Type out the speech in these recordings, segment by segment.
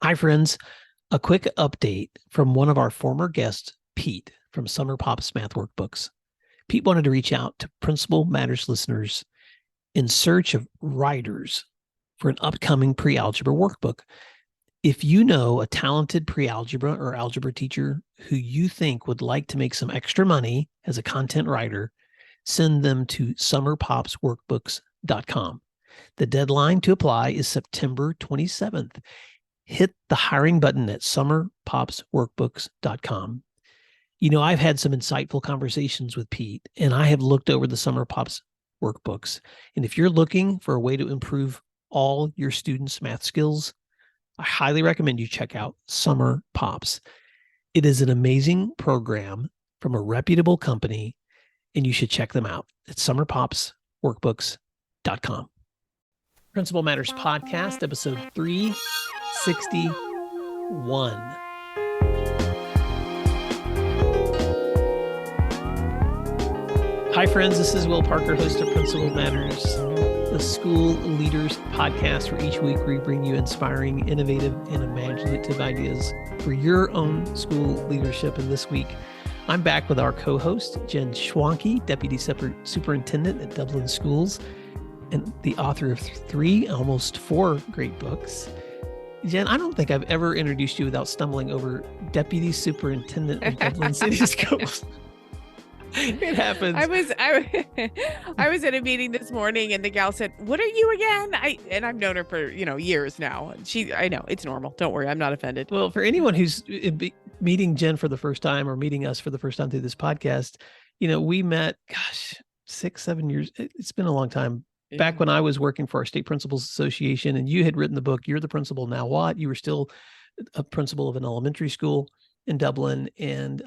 Hi, friends. A quick update from one of our former guests, Pete, from Summer Pop's Math Workbooks. Pete wanted to reach out to Principal Matters listeners in search of writers for an upcoming pre-algebra workbook. If you know a talented pre-algebra or algebra teacher who you think would like to make some extra money as a content writer, send them to summerpopsworkbooks.com. The deadline to apply is September 27th. Hit the hiring button at summerpopsworkbooks.com. You know, I've had some insightful conversations with Pete, and I have looked over the Summer Pops workbooks. And if you're looking for a way to improve all your students' math skills, I highly recommend you check out Summer Pops. It is an amazing program from a reputable company, and you should check them out at summerpopsworkbooks.com. Principal Matters Podcast, episode 361. Hi, friends. This is Will Parker, host of Principal Matters, the school leaders podcast, where each week we bring you inspiring, innovative, and imaginative ideas for your own school leadership. And this week, I'm back with our co-host, Jen Schwanke, Deputy Superintendent at Dublin Schools, and the author of 3, almost 4 great books. Jen, I don't think I've ever introduced you without stumbling over Deputy Superintendent of Dublin City Schools. It happens. I was at a meeting this morning, and the gal said, "What are you again?" I've known her for years now. I know it's normal. Don't worry, I'm not offended. Well, for anyone who's meeting Jen for the first time or meeting us for the first time through this podcast, we met, 6-7 years. It's been a long time. Back when I was working for our State Principals Association, and you had written the book, You're the Principal, Now What? You were still a principal of an elementary school in Dublin. And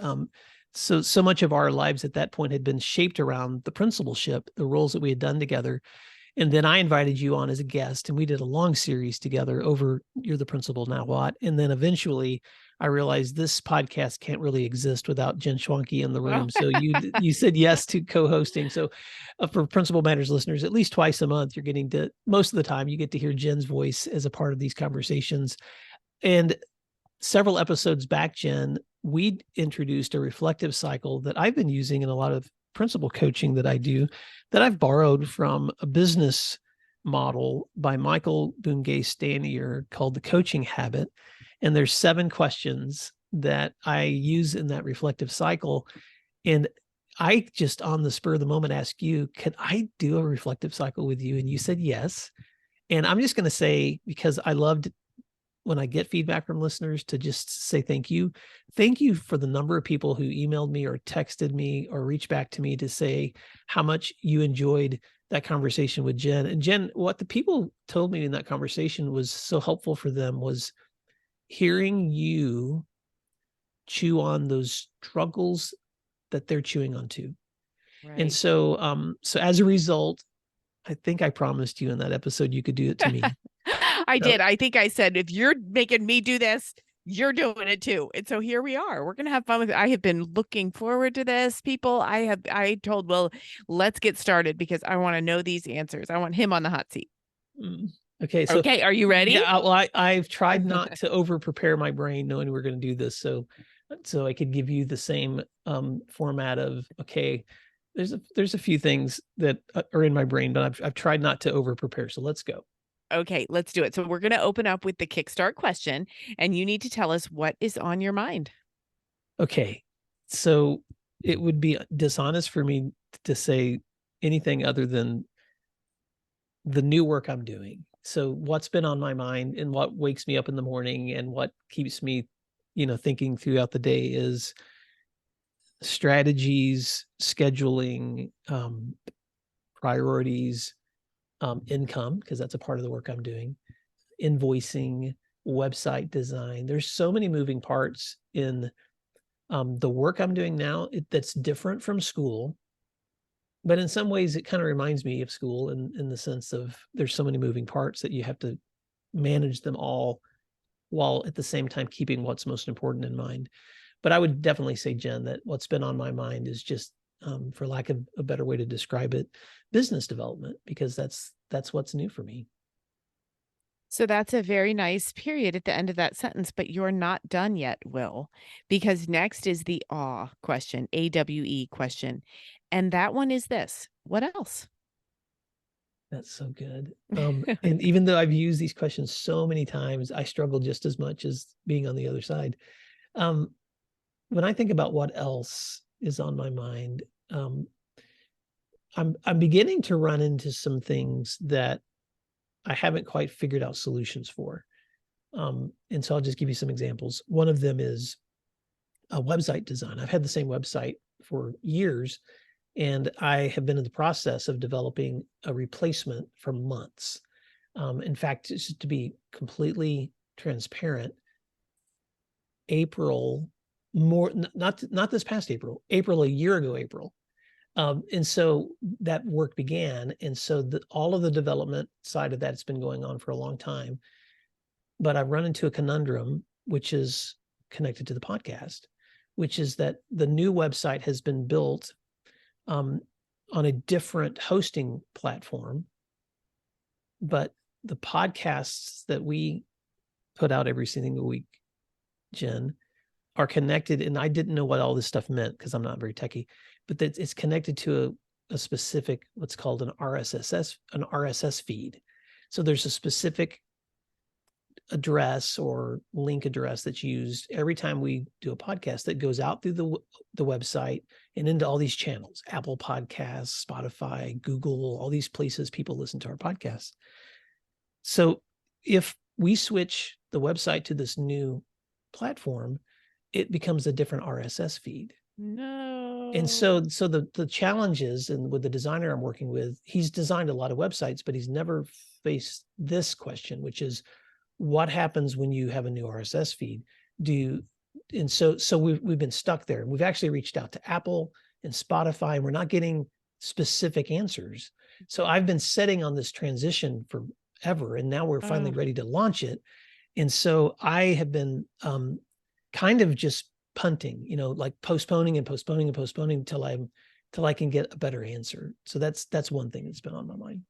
so much of our lives at that point had been shaped around the principalship, the roles that we had done together. And then I invited you on as a guest, and we did a long series together over You're the Principal, Now What? And then eventually I realized this podcast can't really exist without Jen Schwanke in the room. So you said yes to co-hosting. So for Principal Matters listeners, at least twice a month, you're getting to, most of the time, you get to hear Jen's voice as a part of these conversations. And several episodes back, Jen, we introduced a reflective cycle that I've been using in a lot of principal coaching that I do, that I've borrowed from a business model by Michael Bungay Stanier called The Coaching Habit. And there's 7 questions that I use in that reflective cycle. And I just on the spur of the moment asked you, could I do a reflective cycle with you? And you said yes. And I'm just going to say, because I loved when I get feedback from listeners, to just say thank you. Thank you for the number of people who emailed me or texted me or reached back to me to say how much you enjoyed that conversation with Jen. And Jen, what the people told me in that conversation was so helpful for them was hearing you chew on those struggles that they're chewing on too. Right. And so as a result, I think I promised you in that episode you could do it to me. I did. I think I said, if you're making me do this, you're doing it too. And so here we are. We're going to have fun with it. I have been looking forward to this, people. I told Will, let's get started because I want to know these answers. I want him on the hot seat. Okay. Okay. Are you ready? Yeah. Well, I've tried not to over prepare my brain knowing we're going to do this. So I could give you the same format of, okay, there's a few things that are in my brain, but I've tried not to over prepare. So let's go. Okay, let's do it. So we're going to open up with the kickstart question, and you need to tell us what is on your mind. Okay. So it would be dishonest for me to say anything other than the new work I'm doing. So what's been on my mind and what wakes me up in the morning and what keeps me, thinking throughout the day is strategies, scheduling, priorities, income, because that's a part of the work I'm doing, invoicing, website design. There's so many moving parts in the work I'm doing now that's different from school. But in some ways, it kind of reminds me of school in the sense of there's so many moving parts that you have to manage them all while at the same time keeping what's most important in mind. But I would definitely say, Jen, that what's been on my mind is just, for lack of a better way to describe it, business development, because that's what's new for me. So that's a very nice period at the end of that sentence, but you're not done yet, Will, because next is the awe question, AWE question. And that one is this: what else? That's so good. And even though I've used these questions so many times, I struggle just as much as being on the other side. Um, when I think about what else is on my mind, I'm beginning to run into some things that I haven't quite figured out solutions for. And so I'll just give you some examples. One of them is a website design. I've had the same website for years, and I have been in the process of developing a replacement for months. In fact, just to be completely transparent, April, not this past April a year ago, April. And so that work began. And so all of the development side of that's been going on for a long time. But I've run into a conundrum, which is connected to the podcast, which is that the new website has been built on a different hosting platform, but the podcasts that we put out every single week, Jen, are connected. And I didn't know what all this stuff meant because I'm not very techie, but that it's connected to a specific, what's called an RSS feed. So there's a specific address or link address that's used every time we do a podcast that goes out through the website and into all these channels: Apple Podcasts, Spotify, Google, all these places people listen to our podcasts. So if we switch the website to this new platform, it becomes a different RSS feed. No. And so the challenge is, and with the designer I'm working with, he's designed a lot of websites, but he's never faced this question, which is, what happens when you have a new RSS feed? So we've been stuck there. We've actually reached out to Apple and Spotify, and we're not getting specific answers. So I've been sitting on this transition forever, and now we're finally ready to launch it. And so I have been kind of just punting, like postponing until I can get a better answer. So that's one thing that's been on my mind.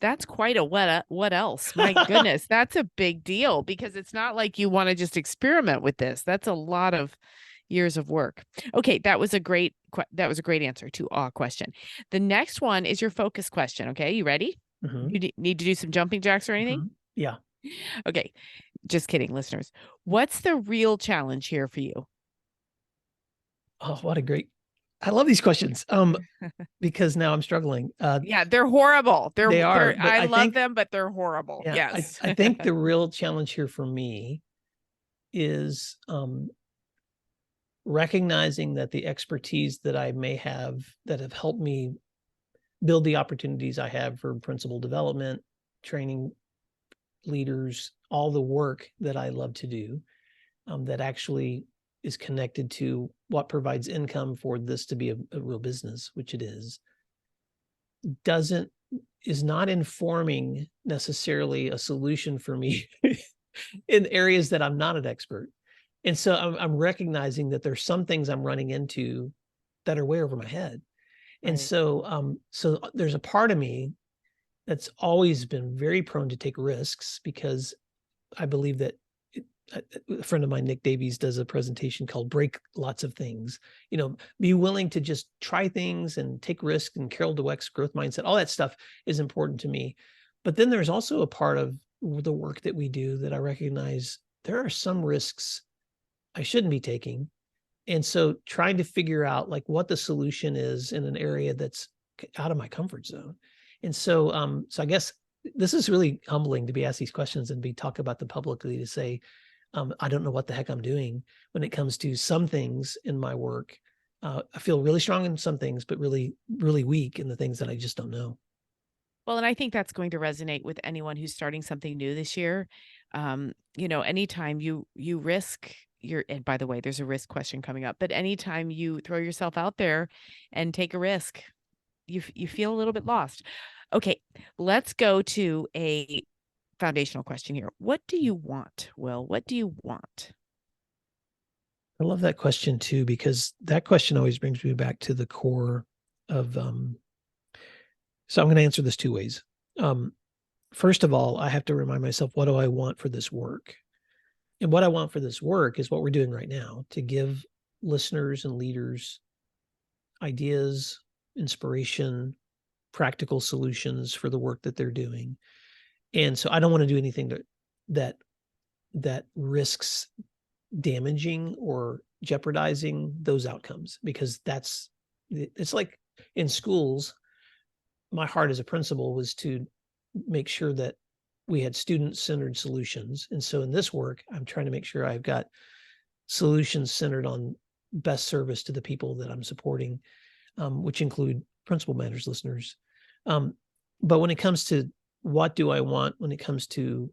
That's quite a what else? My goodness, that's a big deal, because it's not like you want to just experiment with this. That's a lot of years of work. Okay, that was a great answer to our question. The next one is your focus question. Okay, you ready? Mm-hmm. You need to do some jumping jacks or anything? Mm-hmm. Yeah. Okay, just kidding, listeners. What's the real challenge here for you? Oh, I love these questions. Because now I'm struggling. Yeah, they're horrible. They are. I love them, but they're horrible. Yeah, Yes. I think the real challenge here for me is recognizing that the expertise that I may have that have helped me build the opportunities I have for principal development, training leaders, all the work that I love to do, that actually is connected to what provides income for this to be a real business, which it is not informing necessarily a solution for me in areas that I'm not an expert. And so I'm recognizing that there's some things I'm running into that are way over my head. And so there's a part of me that's always been very prone to take risks, because I believe that a friend of mine, Nick Davies, does a presentation called Break Lots of Things. Be willing to just try things and take risks, and Carol Dweck's growth mindset, all that stuff is important to me. But then there's also a part of the work that we do that I recognize there are some risks I shouldn't be taking. And so trying to figure out like what the solution is in an area that's out of my comfort zone. And so I guess this is really humbling to be asked these questions and be talk about them publicly, to say, I don't know what the heck I'm doing when it comes to some things in my work. I feel really strong in some things, but really, really weak in the things that I just don't know. Well, and I think that's going to resonate with anyone who's starting something new this year. Anytime you risk and by the way, there's a risk question coming up, but anytime you throw yourself out there and take a risk, you feel a little bit lost. Okay, let's go to a foundational question here. What do you want, Will? What do you want? I love that question too, because that question always brings me back to the core of, so I'm going to answer this two ways. first of all, I have to remind myself, what do I want for this work? And what I want for this work is what we're doing right now, to give listeners and leaders ideas, inspiration, practical solutions for the work that they're doing. And so I don't want to do anything that risks damaging or jeopardizing those outcomes, because it's like in schools, my heart as a principal was to make sure that we had student-centered solutions. And so in this work, I'm trying to make sure I've got solutions centered on best service to the people that I'm supporting, which include Principal Matters listeners. But when it comes to what do I want, when it comes to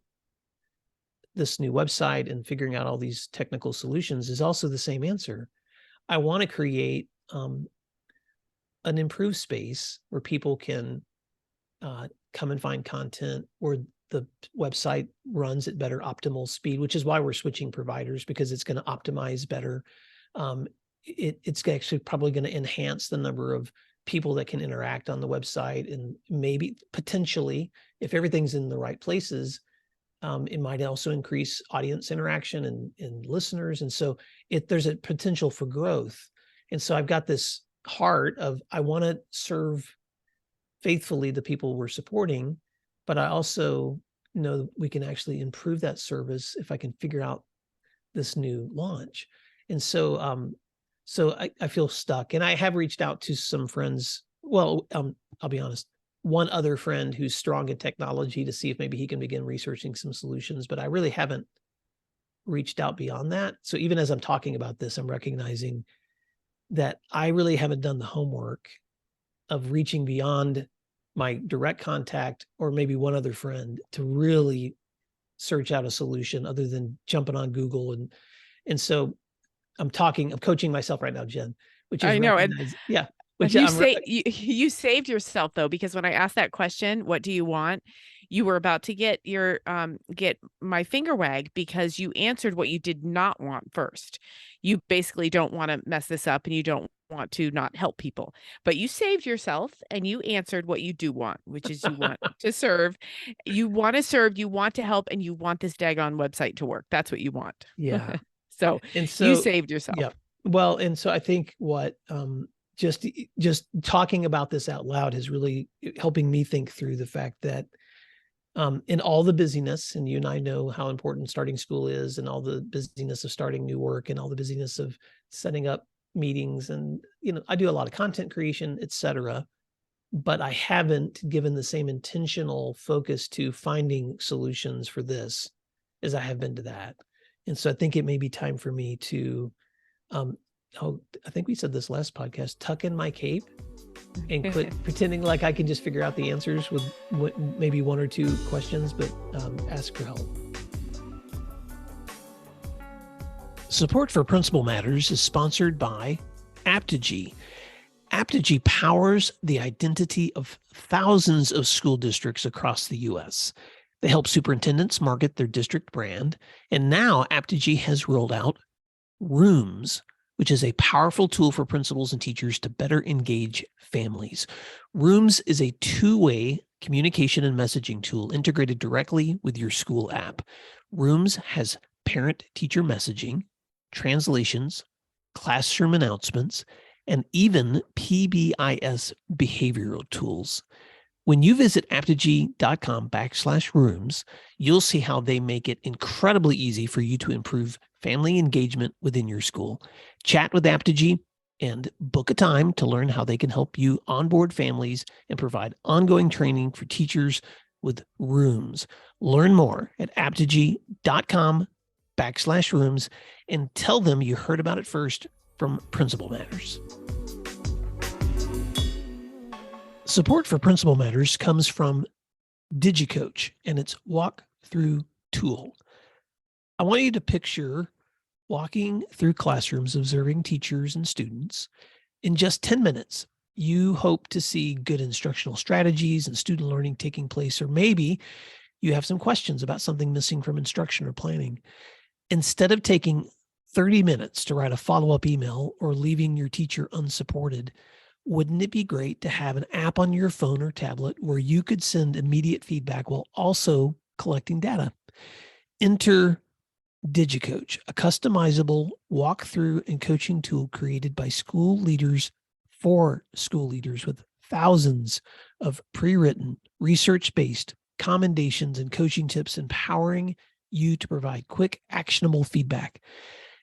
this new website and figuring out all these technical solutions, is also the same answer. I want to create an improved space where people can come and find content, where the website runs at better optimal speed, which is why we're switching providers, because it's going to optimize better. It's actually probably going to enhance the number of people that can interact on the website, and maybe potentially, if everything's in the right places, it might also increase audience interaction and listeners. And so there's a potential for growth. And so I've got this heart of, I want to serve faithfully the people we're supporting, but I also know we can actually improve that service if I can figure out this new launch. And so, I feel stuck, and I have reached out to some friends. Well, I'll be honest, one other friend who's strong in technology, to see if maybe he can begin researching some solutions, but I really haven't reached out beyond that. So even as I'm talking about this, I'm recognizing that I really haven't done the homework of reaching beyond my direct contact, or maybe one other friend, to really search out a solution other than jumping on Google. And so I'm coaching myself right now, Jen, which is, I know. And yeah. But you saved yourself, though, because when I asked that question, what do you want? You were about to get my finger wag, because you answered what you did not want first. You basically don't want to mess this up, and you don't want to not help people, but you saved yourself and you answered what you do want, which is you want to serve. You want to serve, you want to help, and you want this daggone website to work. That's what you want. Yeah. So you saved yourself. Yeah. Well, and so I think what, just talking about this out loud is really helping me think through the fact that in all the busyness, and you and I know how important starting school is, and all the busyness of starting new work, and all the busyness of setting up meetings, and I do a lot of content creation, etc., but I haven't given the same intentional focus to finding solutions for this as I have been to that. And so I think it may be time for me to I think we said this last podcast, tuck in my cape and quit pretending like I can just figure out the answers with maybe one or two questions, but ask for help. Support for Principal Matters is sponsored by Aptigee. Aptigee powers the identity of thousands of school districts across the U.S. They help superintendents market their district brand, and now Aptigee has rolled out Rooms, which is a powerful tool for principals and teachers to better engage families. Rooms is a two-way communication and messaging tool integrated directly with your school app. Rooms has parent-teacher messaging, translations, classroom announcements, and even PBIS behavioral tools. When you visit aptigee.com/rooms, you'll see how they make it incredibly easy for you to improve family engagement within your school. Chat with Aptigee and book a time to learn how they can help you onboard families and provide ongoing training for teachers with Rooms. Learn more at aptigee.com/rooms and tell them you heard about it first from Principal Matters. Support for Principal Matters comes from DigiCoach and its walk-through tool. I want you to picture walking through classrooms, observing teachers and students. In just 10 minutes, you hope to see good instructional strategies and student learning taking place, or maybe you have some questions about something missing from instruction or planning. Instead of taking 30 minutes to write a follow-up email or leaving your teacher unsupported, Wouldn't it be great to have an app on your phone or tablet where you could send immediate feedback while also collecting data? Enter DigiCoach, a customizable walkthrough and coaching tool created by school leaders for school leaders with thousands of pre-written, research-based commendations and coaching tips empowering you to provide quick, actionable feedback.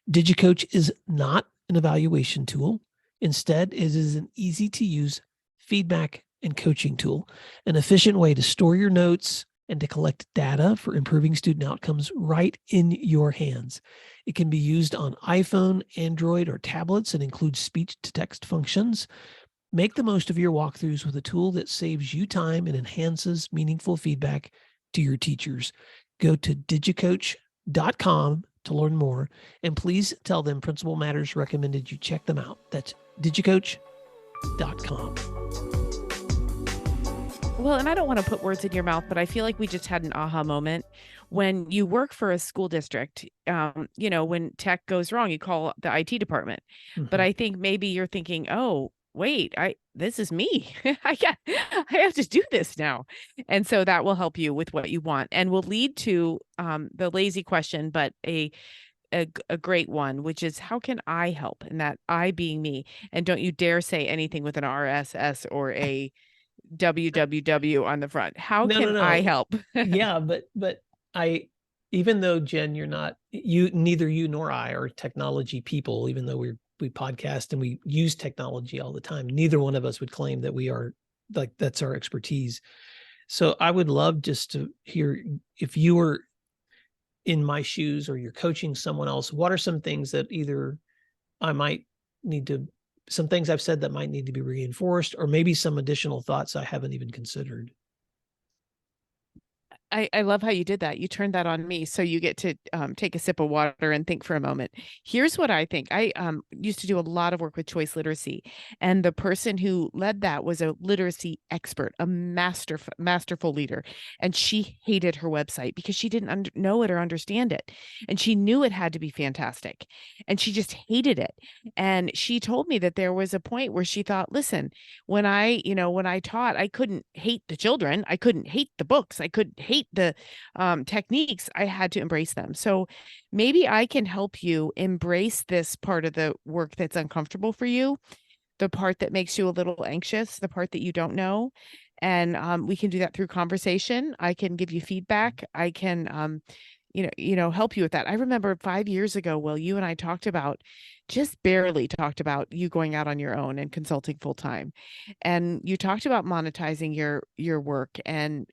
DigiCoach is not an evaluation tool. Instead, it is an easy-to-use feedback and coaching tool, an efficient way to store your notes and to collect data for improving student outcomes right in your hands. It can be used on iPhone, Android, or tablets and includes speech-to-text functions. Make the most of your walkthroughs with a tool that saves you time and enhances meaningful feedback to your teachers. Go to digicoach.com to learn more, and please tell them Principal Matters recommended you check them out. That's digicoach.com. Well, and I don't want to put words in your mouth, but I feel like we just had an aha moment. When you work for a school district, when tech goes wrong, you call the IT department. But I think maybe you're thinking, oh, wait, this is me. I have to do this now. And so that will help you with what you want and will lead to the lazy question, but a great one, which is how can I help? And that I being me. And don't you dare say anything with an RSS or a www on the front. How can I help? Yeah, but even though Jen, neither you nor I are technology people, even though we podcast and we use technology all the time, neither one of us would claim that we are like, that's our expertise. So I would love just to hear, if you were in my shoes or you're coaching someone else, what are some things that either I might need to, some things I've said that might need to be reinforced, or maybe some additional thoughts I haven't even considered? I love how you did that. You turned that on me. So you get to take a sip of water and think for a moment. Here's what I think. I used to do a lot of work with choice literacy. And the person who led that was a literacy expert, a masterful leader. And she hated her website because she didn't know it or understand it. And she knew it had to be fantastic. And she just hated it. And she told me that there was a point where she thought, listen, when I taught, I couldn't hate the children. I couldn't hate the books. I couldn't hate the techniques. I had to embrace them. So maybe I can help you embrace this part of the work that's uncomfortable for you, the part that makes you a little anxious, the part that you don't know. And we can do that through conversation. I can give you feedback. I can, help you with that. I remember 5 years ago, Will, you and I just barely talked about you going out on your own and consulting full time. And you talked about monetizing your work and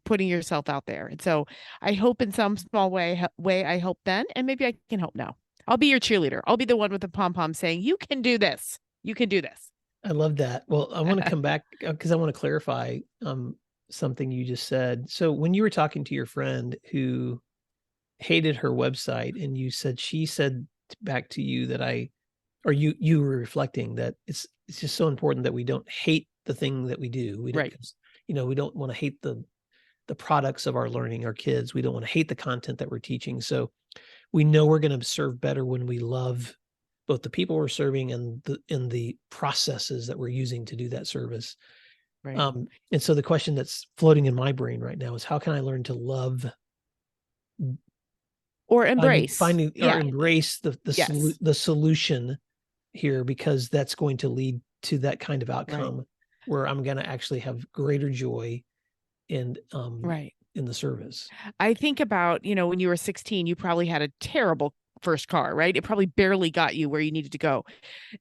putting yourself out there. And so I hope in some small way I helped then, and maybe I can help now. I'll be your cheerleader. I'll be the one with the pom-pom saying, you can do this. You can do this. I love that. Well, I want to come back because I want to clarify something you just said. So when you were talking to your friend who hated her website and you said, she said back to you that you were reflecting that it's just so important that we don't hate the thing that we do. We don't, right. We don't want to hate the products of our learning, our kids. We don't want to hate the content that we're teaching. So we know we're going to serve better when we love both the people we're serving and the processes that we're using to do that service. Right. And so the question that's floating in my brain right now is, how can I learn to love or embrace embrace yes. the solution here, because that's going to lead to that kind of outcome where I'm going to actually have greater joy in the service. I think about, when you were 16, you probably had a terrible first car, right? It probably barely got you where you needed to go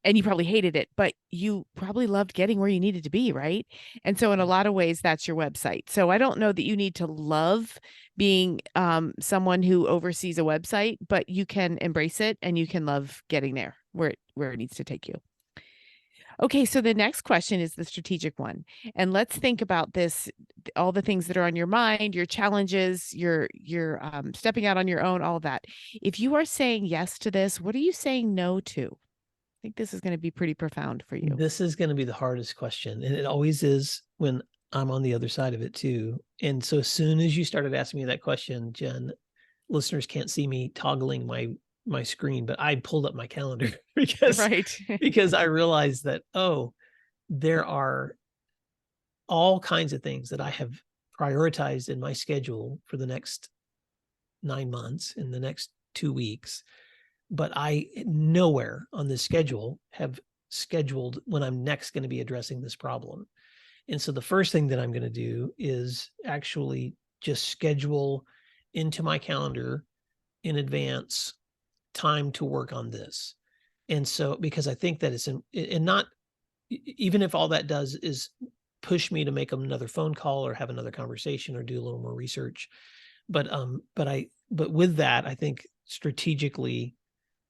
and you probably hated it, but you probably loved getting where you needed to be, right? And so in a lot of ways, that's your website. So I don't know that you need to love being someone who oversees a website, but you can embrace it and you can love getting there where it needs to take you. Okay, so the next question is the strategic one. And let's think about this, all the things that are on your mind, your challenges, your stepping out on your own, all of that. If you are saying yes to this, what are you saying no to? I think this is going to be pretty profound for you. This is going to be the hardest question. And it always is when I'm on the other side of it too. And so as soon as you started asking me that question, Jen, listeners can't see me toggling my screen, but I pulled up my calendar because I realized that, there are all kinds of things that I have prioritized in my schedule for the next 9 months, in the next 2 weeks, but I nowhere on this schedule have scheduled when I'm next going to be addressing this problem. And so the first thing that I'm going to do is actually just schedule into my calendar in advance time to work on this. And so, because I think that it's and not, even if all that does is push me to make another phone call or have another conversation or do a little more research. But with that, I think strategically,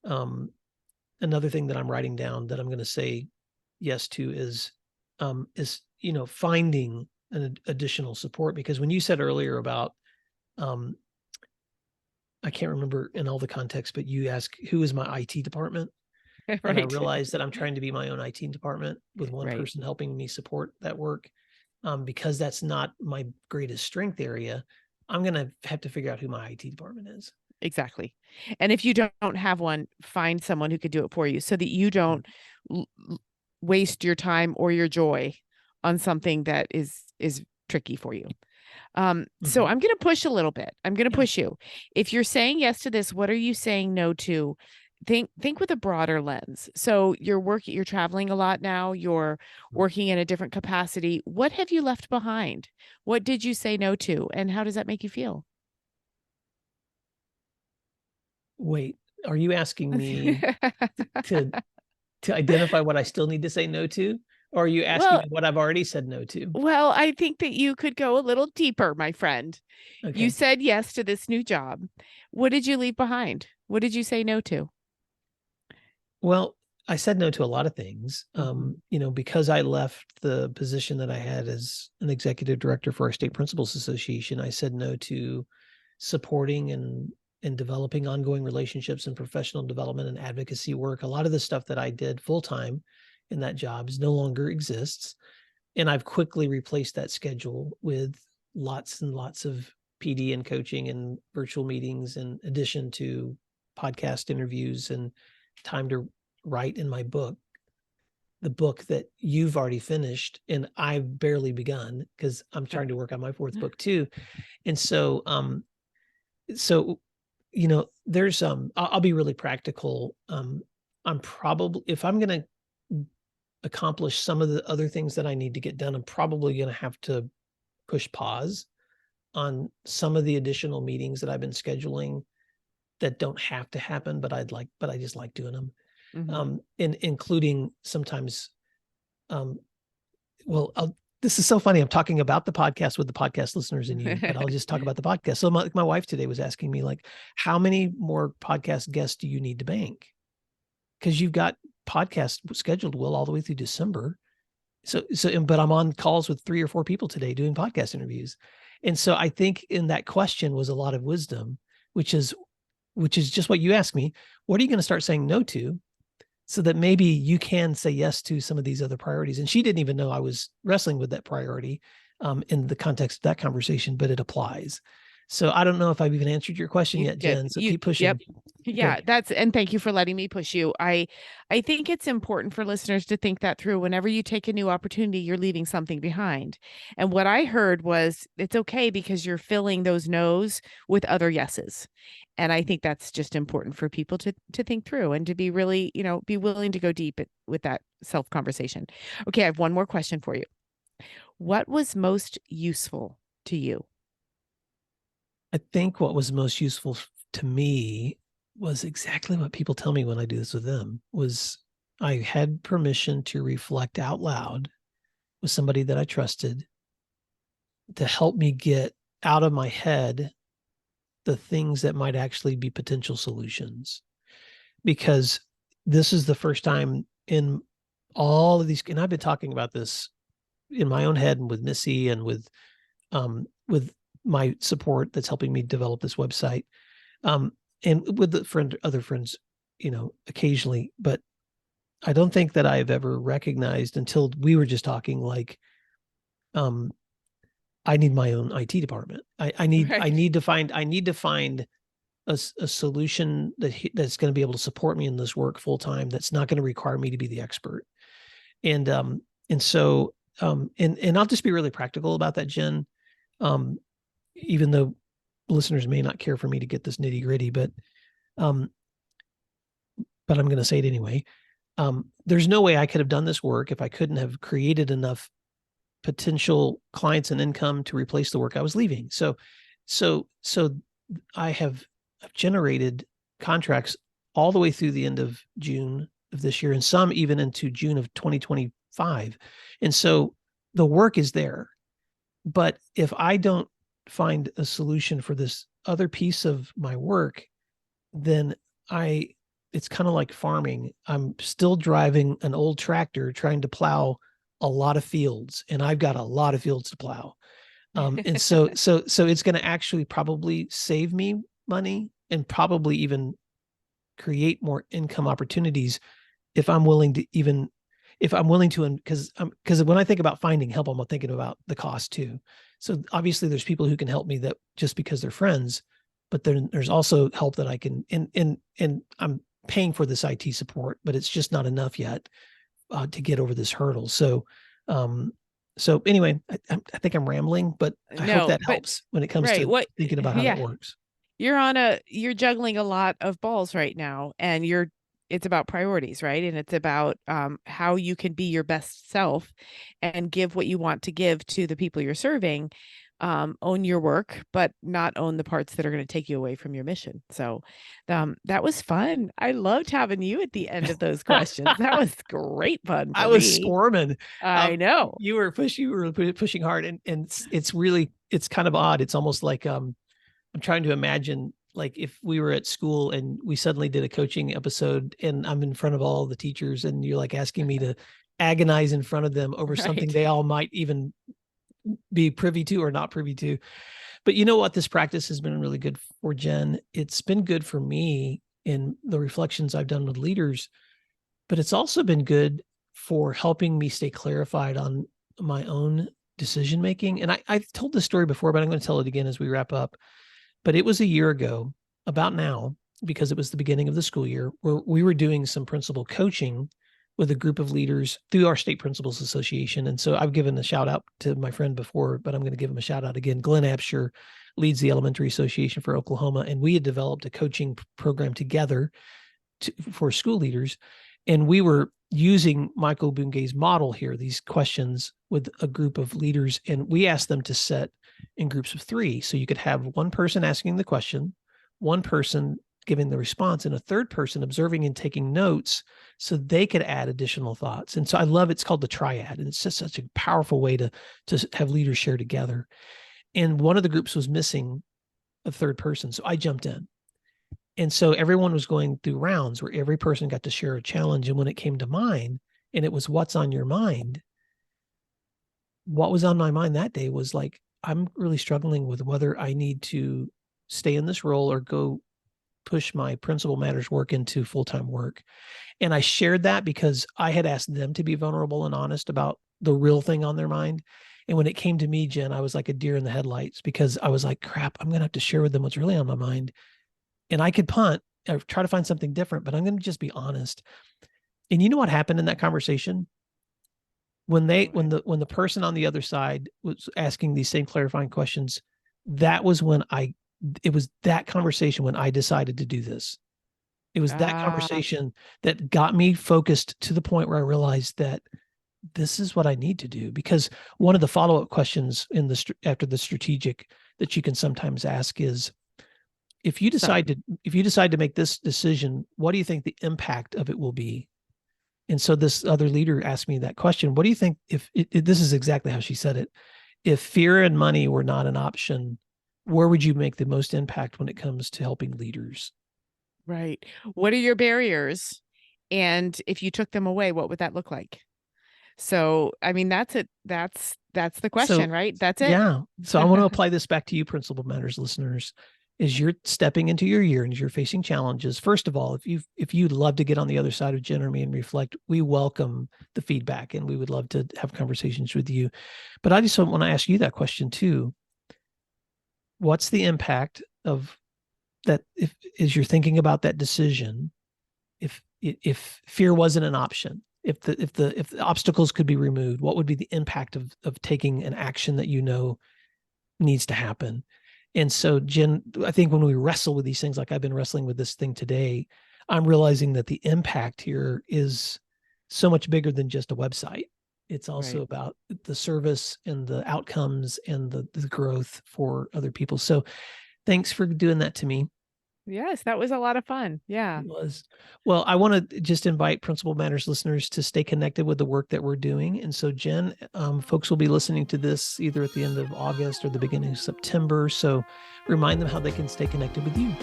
another thing that I'm writing down that I'm going to say yes to is, finding an additional support. Because when you said earlier about, I can't remember in all the context, but you asked, who is my IT department? Right. And I realized that I'm trying to be my own IT department with one Right. person helping me support that work. Because that's not my greatest strength area, I'm going to have to figure out who my IT department is. Exactly. And if you don't have one, find someone who could do it for you so that you don't waste your time or your joy on something that is tricky for you. So I'm going to push a little bit. I'm going to push you. If you're saying yes to this, what are you saying no to? Think with a broader lens. So you're traveling a lot now, you're working in a different capacity. What have you left behind? What did you say no to? And how does that make you feel? Wait, are you asking me to identify what I still need to say no to? Or are you asking me what I've already said no to? Well, I think that you could go a little deeper, my friend. Okay. You said yes to this new job. What did you leave behind? What did you say no to? Well, I said no to a lot of things. Because I left the position that I had as an executive director for our State Principals Association, I said no to supporting and developing ongoing relationships and professional development and advocacy work. A lot of the stuff that I did full-time in that job no longer exists. And I've quickly replaced that schedule with lots and lots of PD and coaching and virtual meetings, in addition to podcast interviews and time to write in my book, the book that you've already finished and I've barely begun, because I'm trying to work on my 4th book too. And so, there's, I'll be really practical. I'm probably, if I'm going to accomplish some of the other things that I need to get done, I'm probably going to have to push pause on some of the additional meetings that I've been scheduling that don't have to happen, but I just like doing them. Including sometimes, this is so funny. I'm talking about the podcast with the podcast listeners and you, but I'll just talk about the podcast. So my wife today was asking me, like, how many more podcast guests do you need to bank? Because you've got podcasts scheduled all the way through December. But I'm on calls with 3 or 4 people today doing podcast interviews. And so I think in that question was a lot of wisdom, which is just what you asked me. What are you going to start saying no to, so that maybe you can say yes to some of these other priorities? And she didn't even know I was wrestling with that priority in the context of that conversation, but it applies. So I don't know if I've even answered your question yet, Jen. So keep pushing. Yep. Yeah, and thank you for letting me push you. I think it's important for listeners to think that through. Whenever you take a new opportunity, you're leaving something behind. And what I heard was, it's okay because you're filling those no's with other yeses. And I think that's just important for people to think through and to be really, be willing to go deep with that self conversation. Okay, I have one more question for you. What was most useful to you? I think what was most useful to me was exactly what people tell me when I do this with them, was I had permission to reflect out loud with somebody that I trusted to help me get out of my head the things that might actually be potential solutions. Because this is the first time in all of these, and I've been talking about this in my own head and with Missy and with my support that's helping me develop this website, and with other friends, occasionally. But I don't think that I've ever recognized until we were just talking, like, I need my own IT department. I need to find a solution that's going to be able to support me in this work full time. That's not going to require me to be the expert. And And so, and I'll just be really practical about that, Jen. Um, even though listeners may not care for me to get this nitty gritty, um, but I'm going to say it anyway. There's no way I could have done this work if I couldn't have created enough potential clients and income to replace the work I was leaving. So I have generated contracts all the way through the end of June of this year, and some even into June of 2025. And so the work is there. But if I don't find a solution for this other piece of my work, then it's kind of like farming. I'm still driving an old tractor trying to plow a lot of fields, and I've got a lot of fields to plow. And so it's going to actually probably save me money and probably even create more income opportunities if I'm willing to because when I think about finding help, I'm thinking about the cost too. So obviously there's people who can help me that just because they're friends, but then there's also help that I can, and I'm paying for this IT support, but it's just not enough yet to get over this hurdle. So anyway, I think I'm rambling, but I hope that helps when it comes to thinking about how that works. You're juggling a lot of balls right now, and it's about priorities, right? And it's about how you can be your best self and give what you want to give to the people you're serving. Own your work, but not own the parts that are going to take you away from your mission. So that was fun. I loved having you at the end of those questions. That was great fun. I was squirming. I know you were pushing hard, and it's kind of odd. It's almost like I'm trying to imagine like if we were at school and we suddenly did a coaching episode and I'm in front of all the teachers and you're like asking me to agonize in front of them over something they all might even be privy to or not privy to. But you know what? This practice has been really good for, Jen. It's been good for me in the reflections I've done with leaders, but it's also been good for helping me stay clarified on my own decision making. And I've told this story before, but I'm going to tell it again as we wrap up. But it was a year ago, about now, because it was the beginning of the school year, where we were doing some principal coaching with a group of leaders through our State Principals Association. And so I've given a shout out to my friend before, but I'm going to give him a shout out again. Glenn Absher leads the Elementary Association for Oklahoma, and we had developed a coaching program together for school leaders. And we were using Michael Bungay's model here, these questions with a group of leaders, and we asked them to set in groups of 3. So you could have one person asking the question, one person giving the response, and a third person observing and taking notes so they could add additional thoughts. And so I love it's called the triad, and it's just such a powerful way to have leaders share together. And one of the groups was missing a third person, so I jumped in. And so everyone was going through rounds where every person got to share a challenge. And when it came to mine, and it was what's on your mind, what was on my mind that day was like, I'm really struggling with whether I need to stay in this role or go push my principal matters work into full-time work. And I shared that because I had asked them to be vulnerable and honest about the real thing on their mind. And when it came to me, Jen, I was like a deer in the headlights because I was like, crap, I'm going to have to share with them what's really on my mind. And I could punt or try to find something different, but I'm going to just be honest. And you know what happened in that conversation? When the person on the other side was asking these same clarifying questions, that was when it was that conversation when I decided to do this. It was that conversation that got me focused to the point where I realized that this is what I need to do. Because one of the follow-up questions after the strategic that you can sometimes ask is, if you decide to make this decision, what do you think the impact of it will be? And so this other leader asked me that question. What do you think this is exactly how she said it. If fear and money were not an option, where would you make the most impact when it comes to helping leaders? Right. What are your barriers? And if you took them away, what would that look like? So, I mean, that's it. That's the question, right? That's it. Yeah. So I want to apply this back to you, Principal Matters listeners. As you're stepping into your year and as you're facing challenges, first of all, if you'd love to get on the other side of Jen or me and reflect, we welcome the feedback and we would love to have conversations with you. But I just want to ask you that question too. What's the impact of that as you're thinking about that decision, if fear wasn't an option? if the obstacles could be removed, what would be the impact of taking an action that needs to happen? And so, Jen, I think when we wrestle with these things, like I've been wrestling with this thing today, I'm realizing that the impact here is so much bigger than just a website. It's also about the service and the outcomes and the growth for other people. So thanks for doing that to me. Yes, that was a lot of fun. Yeah. It was. Well, I want to just invite Principal Matters listeners to stay connected with the work that we're doing. And so, Jen, folks will be listening to this either at the end of August or the beginning of September. So remind them how they can stay connected with you.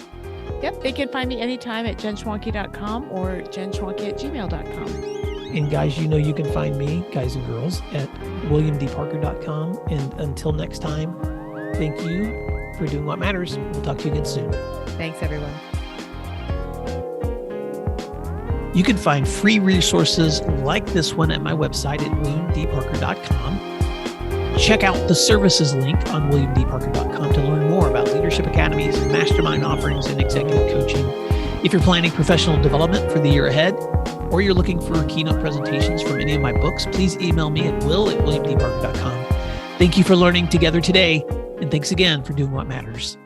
Yep. They can find me anytime at jenschwanke.com or jenschwanke@gmail.com. And guys, you can find me, guys and girls, at williamdparker.com. And until next time, thank you for doing what matters. We'll talk to you again soon. Thanks, everyone. You can find free resources like this one at my website at williamdparker.com. Check out the services link on williamdparker.com to learn more about leadership academies, mastermind offerings, and executive coaching. If you're planning professional development for the year ahead, or you're looking for keynote presentations from any of my books, please email me at will@williamdparker.com. Thank you for learning together today, and thanks again for doing what matters.